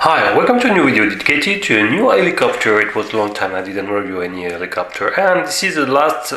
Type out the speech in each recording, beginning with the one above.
Hi, welcome to a new video dedicated to a new helicopter. It was a long time I didn't review any helicopter, and this is the last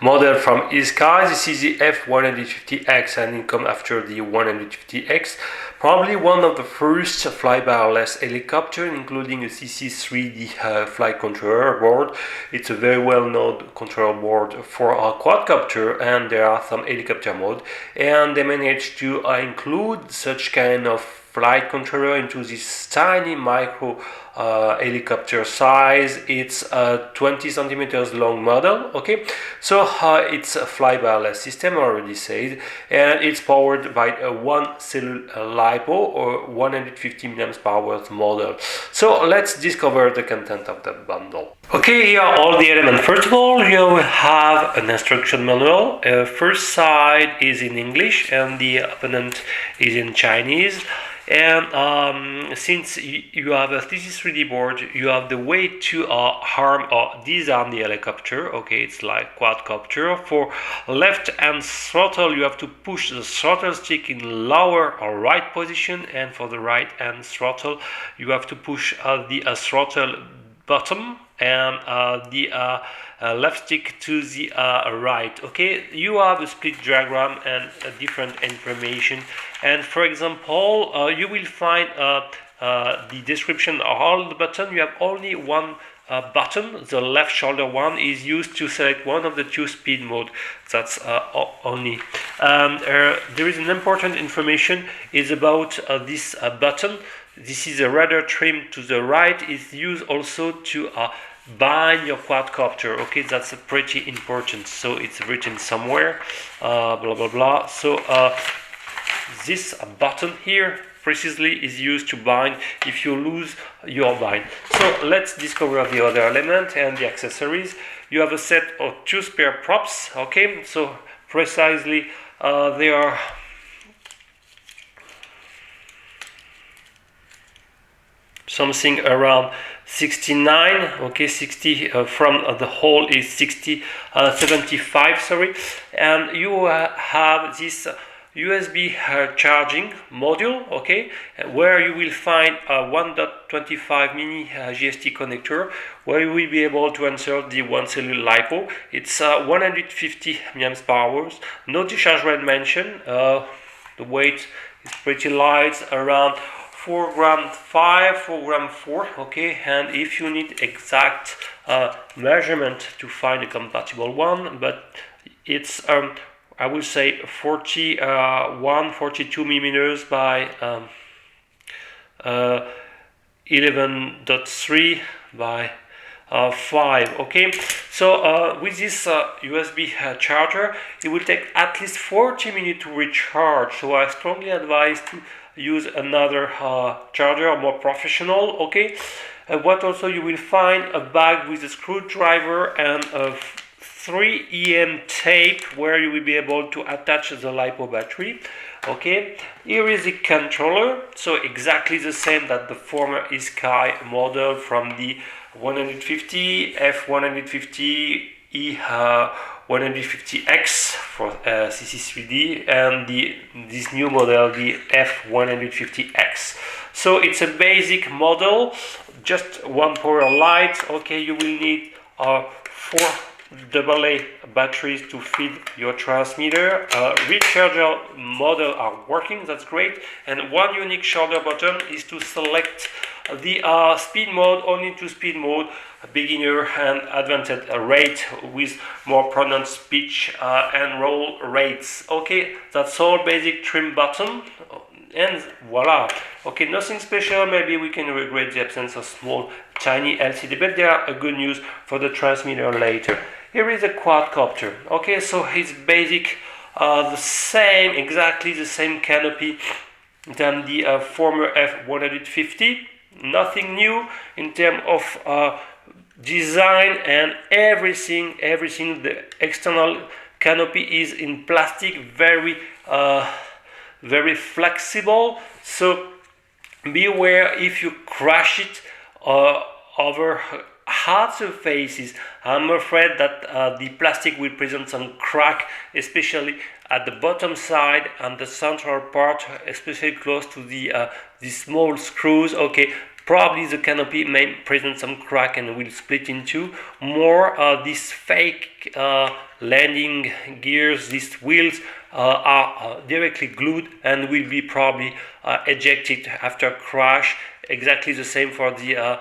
model from Esky. This is the F150X, and it comes after the 150X. Probably one of the first fly-by-wire helicopter, including a CC3D flight controller board. It's a very well-known control board for a quadcopter, and there are some helicopter mode, and they managed to include such kind of flight controller into this tiny micro helicopter size. It's a 20 centimeters long model. Okay, so it's a fly-by-wire system, already said, and it's powered by a one cell LiPo or 150 mAh model. So let's discover the content of the bundle. Okay, here are all the elements. First of all, here we have an instruction manual. First side is in English and the opponent is in Chinese. And since you have a CC3D board, you have the way to arm or disarm the helicopter. Okay, it's like quadcopter. For left hand throttle, you have to push the throttle stick in lower or right position, and for the right hand throttle, you have to push the throttle bottom and the left stick to the right. Okay, you have a split diagram and different information, and for example you will find the description of all the button. You have only one button. The left shoulder one is used to select one of the two speed mode. That's only. There is an important information is about this button. This is a radar trim to the right. It's used also to bind your quadcopter. Okay, that's pretty important. So it's written somewhere. Blah blah blah. So this button here precisely is used to bind if you lose your bind. So let's discover the other element and the accessories. You have a set of two spare props. Okay, so precisely they are something around 69. Okay, 60 from the hole is 75, sorry. And you have this USB charging module, okay, where you will find a 1.25 mini GST connector, where you will be able to insert the one cellular LiPo. It's 150 mAh, no discharge rate mentioned. The weight is pretty light, around 4 gram 5, 4 gram 4, okay, and if you need exact measurement to find a compatible one, but it's I will say 42 millimeters by 11.3 by 5. Okay, so with this USB charger, it will take at least 40 minutes to recharge, so I strongly advise to use another charger, more professional. Okay, what also you will find a bag with a screwdriver and a 3M tape where you will be able to attach the LiPo battery. Okay, here is the controller, so exactly the same that the former Esky model from the 150 F150 E150X for CC3D, and this new model, the F150X. So it's a basic model, just one power light. Okay, you will need 4 AA batteries to feed your transmitter. Recharger model are working, that's great. And one unique shoulder button is to select the speed mode, only two speed mode, beginner and advanced rate with more pronounced pitch and roll rates. Okay, that's all. Basic trim button, and voila. Okay, nothing special. Maybe we can regret the absence of small tiny LCD, but they are a good news for the transmitter later. Here is a quadcopter. Okay, so it's basic, the same, exactly the same canopy than the former F150. Nothing new in terms of design and everything. The external canopy is in plastic, very flexible. So beware if you crash it over hard surfaces, I'm afraid that the plastic will present some crack, especially at the bottom side and the central part, especially close to the small screws. Okay, probably the canopy may present some crack and will split in two. More these fake landing gears, these wheels are directly glued and will be probably ejected after crash. Exactly the same for the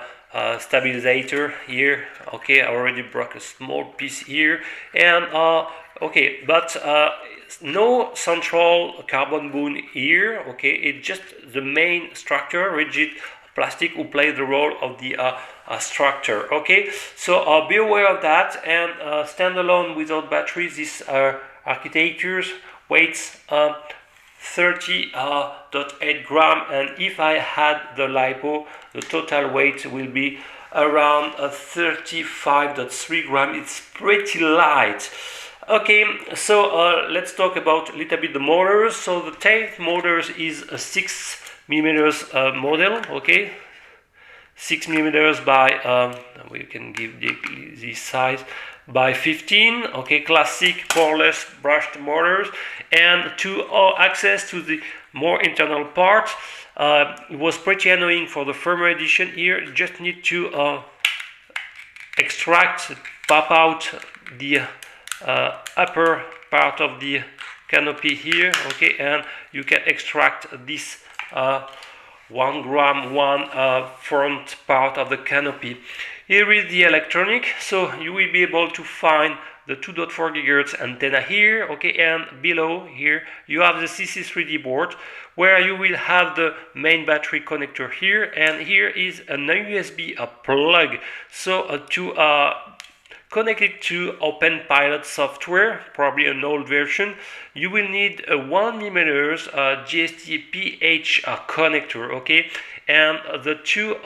stabilizer here. Okay, I already broke a small piece here, and okay, but no central carbon bone here. Okay, it's just the main structure, rigid plastic, who play the role of the structure. Okay, so be aware of that, and standalone without batteries, this architectures weighs 30.8 gram, and if I had the LiPo, the total weight will be around 35.3 gram. It's pretty light. Okay, so let's talk about a little bit the motors. So the 10th motors is a 6mm model. Okay, 6mm by we can give the size by 15. Okay, classic poreless brushed motors. And to access to the more internal part, it was pretty annoying for the firmware edition. Here you just need to extract, pop out the upper part of the canopy here. Okay, and you can extract this 1 gram front part of the canopy. Here is the electronic, so you will be able to find the 2.4 GHz antenna here. Okay, and below here you have the CC3D board, where you will have the main battery connector here, and here is a USB plug. So to connect it to OpenPilot software, probably an old version, you will need a 1mm GST-PH connector. Okay, and the two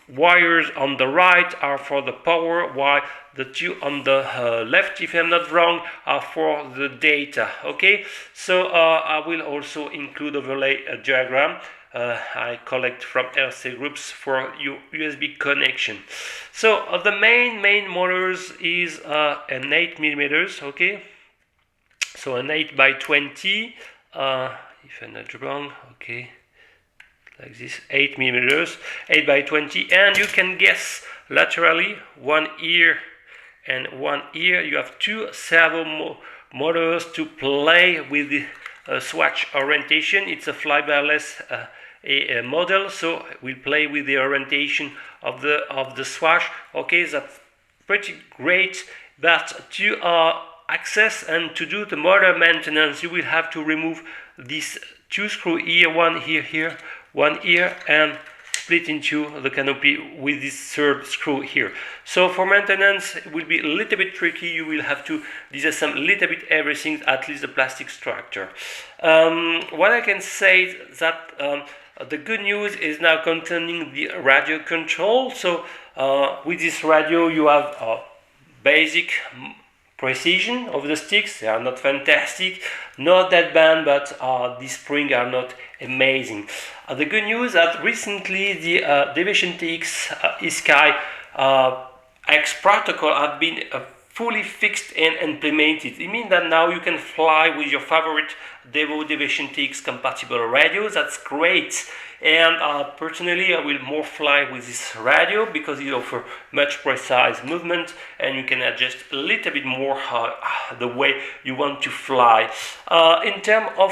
wires on the right are for the power, while the two on the left, if I'm not wrong, are for the data. Okay, so I will also include overlay a diagram I collect from RC groups for USB connection. So the main motors is an 8mm. Okay, so an 8x20, if I'm not wrong. Okay, like this, 8mm, 8x20, and you can guess laterally, one here and one here, you have two servo motors to play with the swatch orientation. It's a fly-by-wire-less model, so we'll play with the orientation of the swatch. Okay, that's pretty great, but to access and to do the motor maintenance, you will have to remove these two screws here, one here, one here, and split into the canopy with this third screw here. So for maintenance it will be a little bit tricky. You will have to disassemble a little bit everything, at least the plastic structure. What I can say is that the good news is now containing the radio control. So with this radio you have basic precision of the sticks. They are not fantastic, not that bad, but the springs are not amazing. The good news that recently the Deviation TX Esky X protocol have been fully fixed and implemented. It means that now you can fly with your favorite Deviation TX compatible radio. That's great. And personally, I will more fly with this radio because it offers much precise movement, and you can adjust a little bit more the way you want to fly. In terms of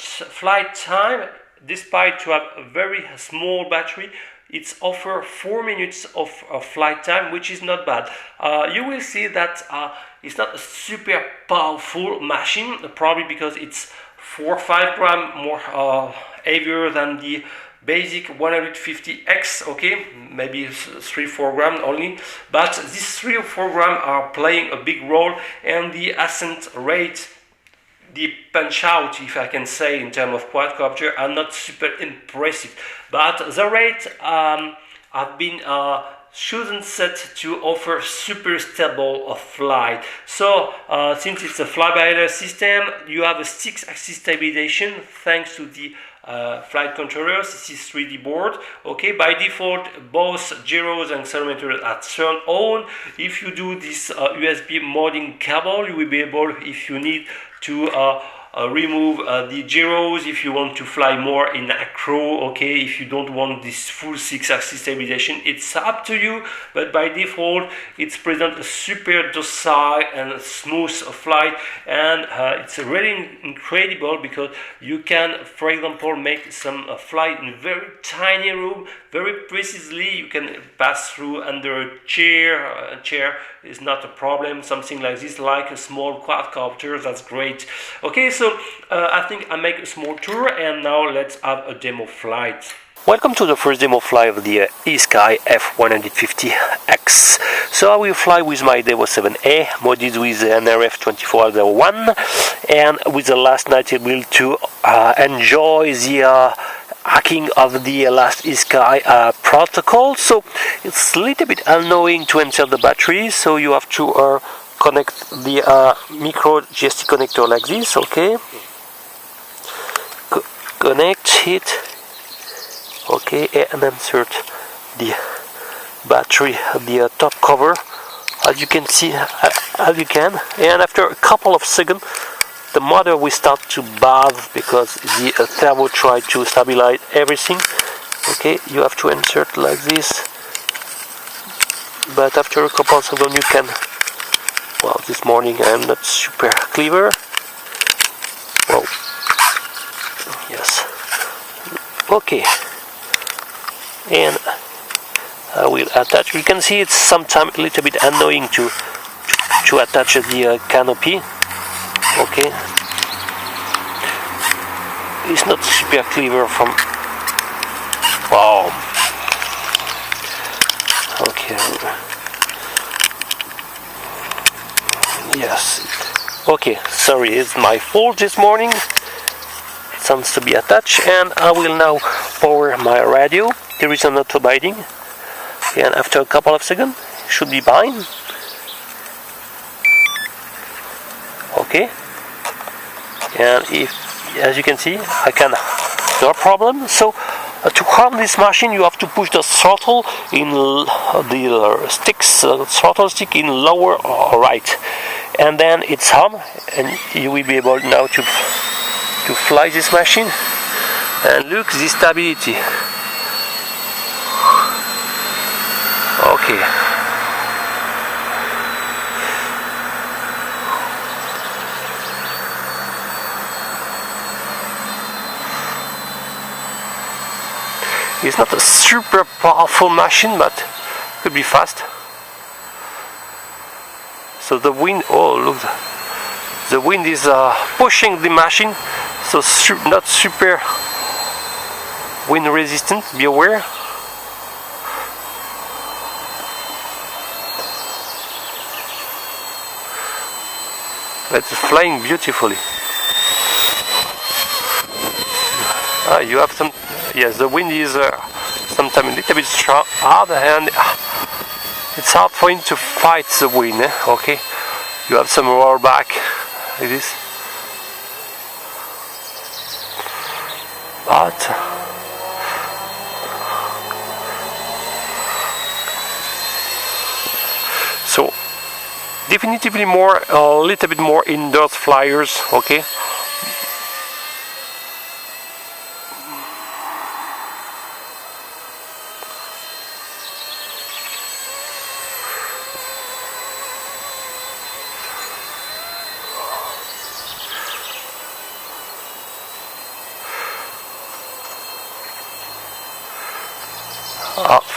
flight time, despite to have a very small battery, it's offer 4 minutes of flight time, which is not bad. You will see that it's not a super powerful machine, probably because it's 4 or 5 grams more heavier than the basic 150X. Okay, maybe 3-4 grams only, but these 3 or 4 grams are playing a big role, and the ascent rate, the punch out, if I can say, in terms of quadcopter, are not super impressive, but the rate have been chosen set to offer super stable flight. So since it's a fly-by-wire system, you have a 6-axis stabilization thanks to the flight controllers. This is 3D board. Okay, by default both gyros and accelerometers are turned on. If you do this USB modding cable, you will be able, if you need to remove the gyros if you want to fly more in acro. Okay, if you don't want this full 6-axis stabilization, it's up to you, but by default it's present a super docile and smooth flight, and it's really incredible because you can, for example, make some flight in a very tiny room very precisely. You can pass through under a chair is not a problem, something like this, like a small quadcopter. That's great. Okay, so I think I make a small tour, and now let's have a demo flight. Welcome to the first demo flight of the Esky F150X. So I will fly with my Devo 7A, modded with an RF2401, and with the last night I will to enjoy the hacking of the last Esky protocol. So it's a little bit annoying to insert the battery, so you have to connect the micro GST connector like this. Okay, connect it. Okay, and insert the battery, the top cover, as you can see, and after a couple of seconds the motor will start to bathe because the turbo tried to stabilize everything. Okay, you have to insert like this, but after a couple of seconds you can, well, this morning I'm not super clever. Well, yes, okay, and I will attach. You can see it's sometimes a little bit annoying to attach the canopy. Okay, it's not super clever from, wow, okay, yes, okay, sorry, it's my fault this morning. It sounds to be attached, and I will now power my radio. There is an auto binding, and after a couple of seconds it should be bind. Okay, and if, as you can see, I can, no problem. So to harm this machine you have to push the throttle in the sticks, throttle stick in lower right, and then it's home, and you will be able now to fly this machine. And look, the stability. Okay, it's not a super powerful machine, but could be fast. So the wind, oh look, the wind is pushing the machine, so not super wind resistant, be aware. But it's flying beautifully. You have some, yes, the wind is sometimes a little bit strong, hard, and it's hard for him to fight the wind. Okay, you have some rollback like this, but so definitively more, a little bit more indoors flyers. Okay.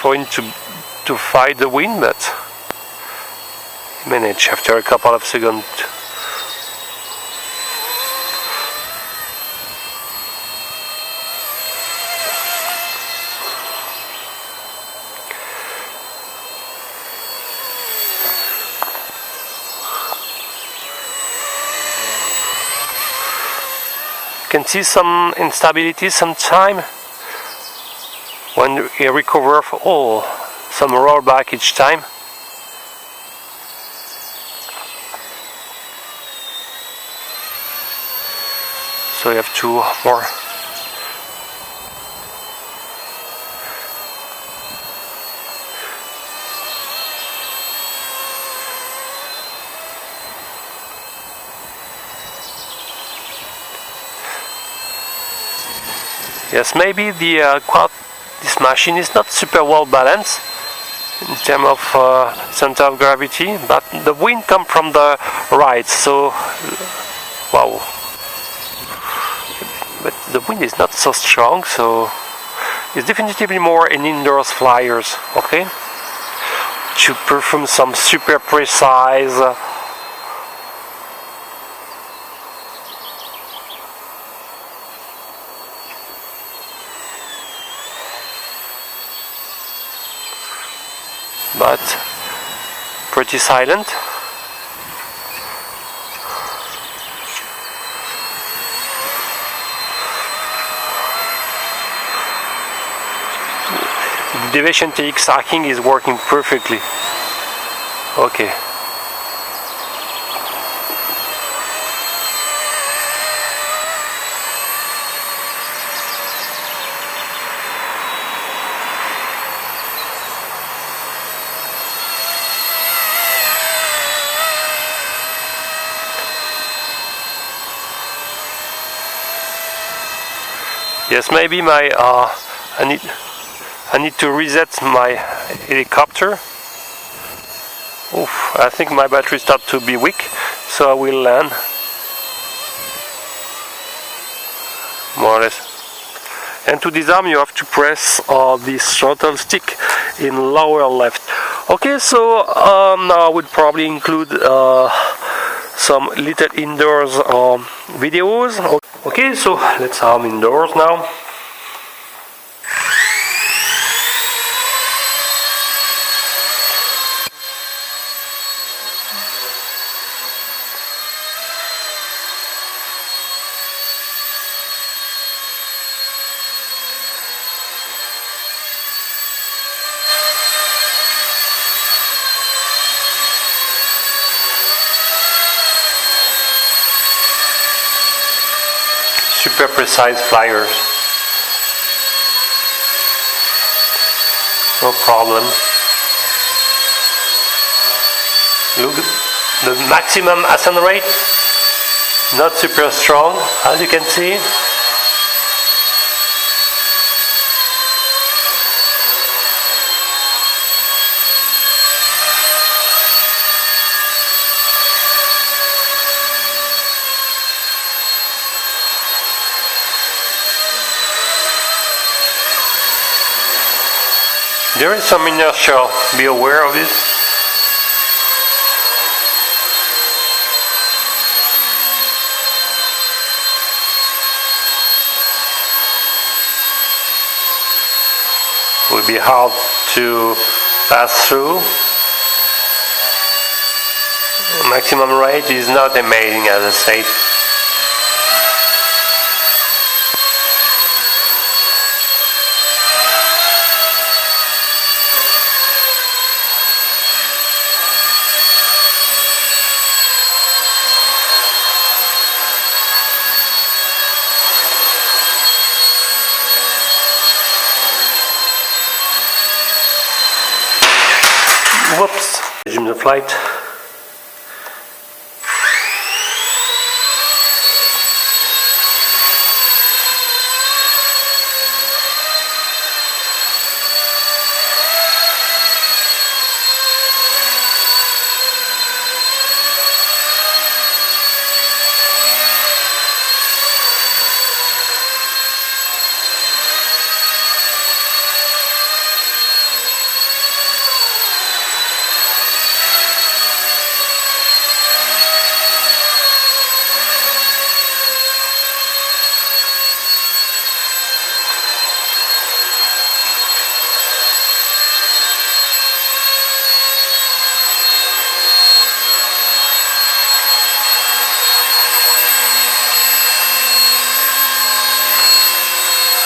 For him to fight the wind, but he managed after a couple of seconds. You can see some instability sometime when you recover some rollback each time. So you have two more Yes, maybe this machine is not super well balanced in terms of center of gravity, but the wind comes from the right, so wow. But the wind is not so strong, so it's definitely more an indoors flyers, okay? To perform some super precise but pretty silent. The deviation TX tracking is working perfectly. Okay. Yes, maybe my I need to reset my helicopter. Oof, I think my battery starts to be weak, so I will land more or less. And to disarm, you have to press this throttle stick in lower left. Okay, so now I would probably include some little indoors videos. Okay, so let's arm indoors now. Super precise flyers. No problem. Look, the maximum ascent rate, not super strong, as you can see. There is some inertia, be aware of it. It will be hard to pass through. The maximum rate is not amazing, as I said. Whoops, resume the flight.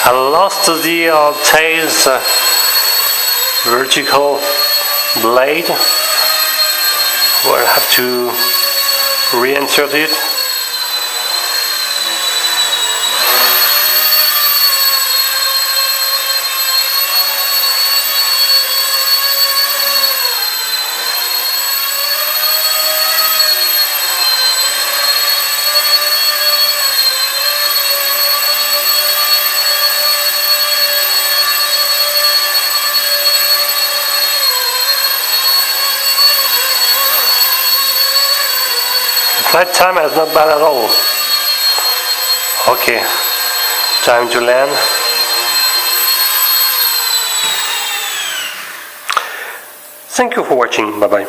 I lost the tail's vertical blade, where I have to reinsert it. Flight time is not bad at all. Okay, time to land. Thank you for watching. Bye bye.